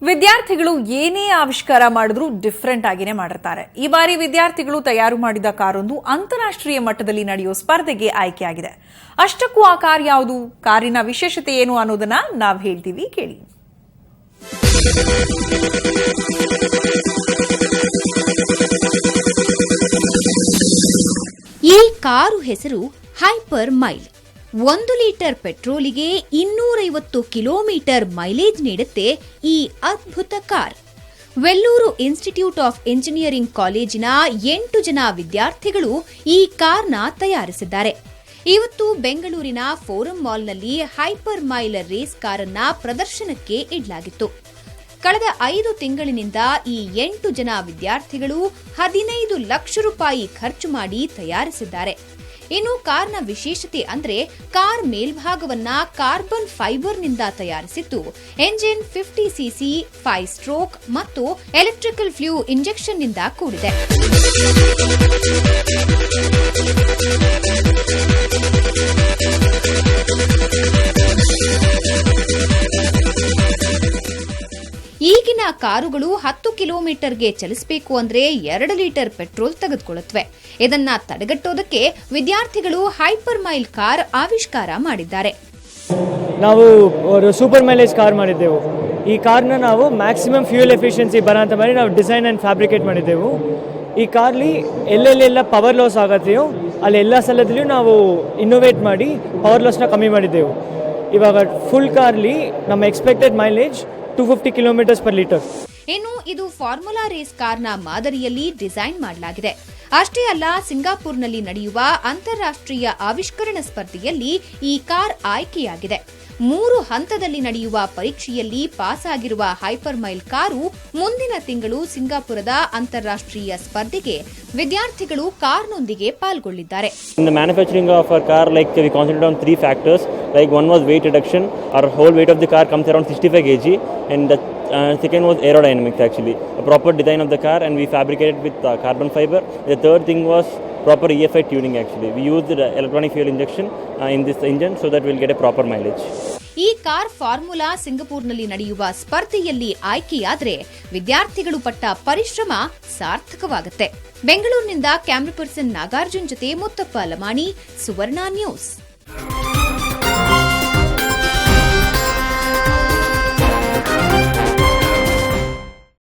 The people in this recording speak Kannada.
ವಿದ್ಯಾರ್ಥಿಗಳು ಏನೇ ಆವಿಷ್ಕಾರ ಮಾಡಿದ್ರೂ ಡಿಫರೆಂಟ್ ಆಗಿನೇ ಮಾಡಿರ್ತಾರೆ. ಈ ಬಾರಿ ವಿದ್ಯಾರ್ಥಿಗಳು ತಯಾರು ಮಾಡಿದ ಕಾರೊಂದು ಅಂತಾರಾಷ್ಟ್ರೀಯ ಮಟ್ಟದಲ್ಲಿ ನಡೆಯುವ ಸ್ಪರ್ಧೆಗೆ ಆಯ್ಕೆಯಾಗಿದೆ. ಅಷ್ಟಕ್ಕೂ ಆ ಕಾರ್ ಯಾವುದು, ಕಾರಿನ ವಿಶೇಷತೆ ಏನು ಅನ್ನೋದನ್ನ ನಾವು ಹೇಳ್ತೀವಿ, ಕೇಳಿ. ಈ ಕಾರು ಹೆಸರು ಹೈಪರ್ ಮೈಲ್. 1 ಲೀಟರ್ ಪೆಟ್ರೋಲಿಗೆ 250 ಕಿಲೋಮೀಟರ್ ಮೈಲೇಜ್ ನೀಡುತ್ತೆ ಈ ಅದ್ಭುತ car. Vellore institute of engineering ಕಾಲೇಜಿನ 8 ಜನ ವಿದ್ಯಾರ್ಥಿಗಳು ಈ ಕಾರ್ನ ತಯಾರಿಸಿದ್ದಾರೆ. ಇವತ್ತು ಬೆಂಗಳೂರಿನ ಫೋರಂ ಮಾಲ್ನಲ್ಲಿ ಹೈಪರ್ ಮೈಲ್ ರೇಸ್ ಕಾರನ್ನ ಪ್ರದರ್ಶನಕ್ಕೆ ಇಡಲಾಗಿತ್ತು. ಕಳೆದ 5 ತಿಂಗಳಿನಿಂದ ಈ 8 ಜನ ವಿದ್ಯಾರ್ಥಿಗಳು 15 ಲಕ್ಷ ರೂಪಾಯಿ ಖರ್ಚು ಮಾಡಿ ತಯಾರಿಸಿದ್ದಾರೆ. ಇನ್ನು ಕಾರ್ನ ವಿಶೇಷತೆ ಅಂದ್ರೆ ಕಾರ್ ಮೇಲ್ಭಾಗವನ್ನ ಕಾರ್ಬನ್ ಫೈಬರ್ನಿಂದ ತಯಾರಿಸಿದ್ದು, ಎಂಜಿನ್ 50 ಸಿಸಿ 5 ಸ್ಟ್ರೋಕ್ ಮತ್ತು ಎಲೆಕ್ಟ್ರಿಕಲ್ ಫ್ಲೂ ಇಂಜೆಕ್ಷನ್ನಿಂದ ಕೂಡಿದೆ. ಈಗಿನ ಕಾರುಗಳು 10 ಕಿಲೋಮೀಟರ್ಗೆ ಚಲಿಸಬೇಕು ಅಂದ್ರೆ 2 ಲೀಟರ್ ಪೆಟ್ರೋಲ್ ತೆಗೆದುಕೊಳ್ಳುತ್ತವೆ. ಇದನ್ನ ತಡೆಗಟ್ಟೋದಕ್ಕೆ ವಿದ್ಯಾರ್ಥಿಗಳು ಹೈಪರ್ ಮೈಲ್ ಕಾರ್ ಆವಿಷ್ಕಾರ ಮಾಡಿದ್ದಾರೆ. ನಾವು ಒಂದು ಸೂಪರ್ ಮೈಲೇಜ್ ಕಾರ್ ಮಾಡಿದ್ದೆವು. ಈ ಕಾರ್ನ ನಾವು ಮ್ಯಾಕ್ಸಿಮಮ್ ಫ್ಯೂಯಲ್ ಎಫಿಷಿಯನ್ಸಿ ಬರೋಂಥ ಮಾಡಿ ನಾವು ಡಿಸೈನ್ ಆ್ಯಂಡ್ ಫ್ಯಾಬ್ರಿಕೇಟ್ ಮಾಡಿದ್ದೆವು. ಈ ಕಾರ್ಲಿ ಎಲ್ಲೆಲ್ಲೆಲ್ಲ ಪವರ್ ಲಾಸ್ ಆಗತ್ತೆಯೋ ಅಲ್ಲೆಲ್ಲ ಸಲದಲ್ಲಿಯೂ ನಾವು ಇನ್ನೋವೇಟ್ ಮಾಡಿ ಪವರ್ ಲಾಸ್ನ ಕಮ್ಮಿ ಮಾಡಿದ್ದೆವು. ಇವಾಗ ಫುಲ್ ಕಾರ್ಲಿ ನಮ್ಮ expected mileage 250 kilometres per litre. ಇನ್ನು ಇದು ಫಾರ್ಮುಲಾ ರೇಸ್ ಕಾರ್ನ ಮಾದರಿಯಲ್ಲಿ ಡಿಸೈನ್ ಮಾಡಲಾಗಿದೆ. ಅಷ್ಟೇ ಅಲ್ಲ, ಸಿಂಗಾಪುರ್ನಲ್ಲಿ ನಡೆಯುವ ಅಂತಾರಾಷ್ಟ್ರೀಯ ಆವಿಷ್ಕರಣ ಸ್ಪರ್ಧೆಯಲ್ಲಿ ಈ ಕಾರ್ ಆಯ್ಕೆಯಾಗಿದೆ. 3 ಹಂತದಲ್ಲಿ ನಡೆಯುವ ಪರೀಕ್ಷೆಯಲ್ಲಿ ಪಾಸ್ ಆಗಿರುವ ಹೈಪರ್ ಮೈಲ್ ಕಾರು ಮುಂದಿನ ತಿಂಗಳು ಸಿಂಗಾಪುರದ ಅಂತಾರಾಷ್ಟ್ರೀಯ ಸ್ಪರ್ಧೆಗೆ ವಿದ್ಯಾರ್ಥಿಗಳು ಕಾರ್ನೊಂದಿಗೆ ಪಾಲ್ಗೊಳ್ಳಿದ್ದಾರೆ. In the manufacturing of our car, we concentrated on 3 factors. One was weight reduction. Our whole weight of the car comes around 65 kg, and the second was aerodynamics, actually a proper design of the car, and we fabricated with carbon fiber. The third thing was proper EFI tuning. Actually we used the electronic fuel injection in this engine so that we'll get a proper mileage. ಈ ಕಾರ್ ಫಾರ್ಮುಲಾ ಸಿಂಗಪುರ್ನಲ್ಲಿ ನಡೆಯುವ ಸ್ಪರ್ಧೆಯಲ್ಲಿ ಆಯ್ಕೆಯಾದ್ರೆ ವಿದ್ಯಾರ್ಥಿಗಳು ಪಟ್ಟ ಪರಿಶ್ರಮ ಸಾರ್ಥಕವಾಗುತ್ತೆ. ಬೆಂಗಳೂರಿನಿಂದ ಕ್ಯಾಮರಾ ಪರ್ಸನ್ ನಾಗಾರ್ಜುನ್ ಜೊತೆ ಮುತ್ತಪ್ಪ ಲಮಾಣಿ, ಸುವರ್ಣ ನ್ಯೂಸ್.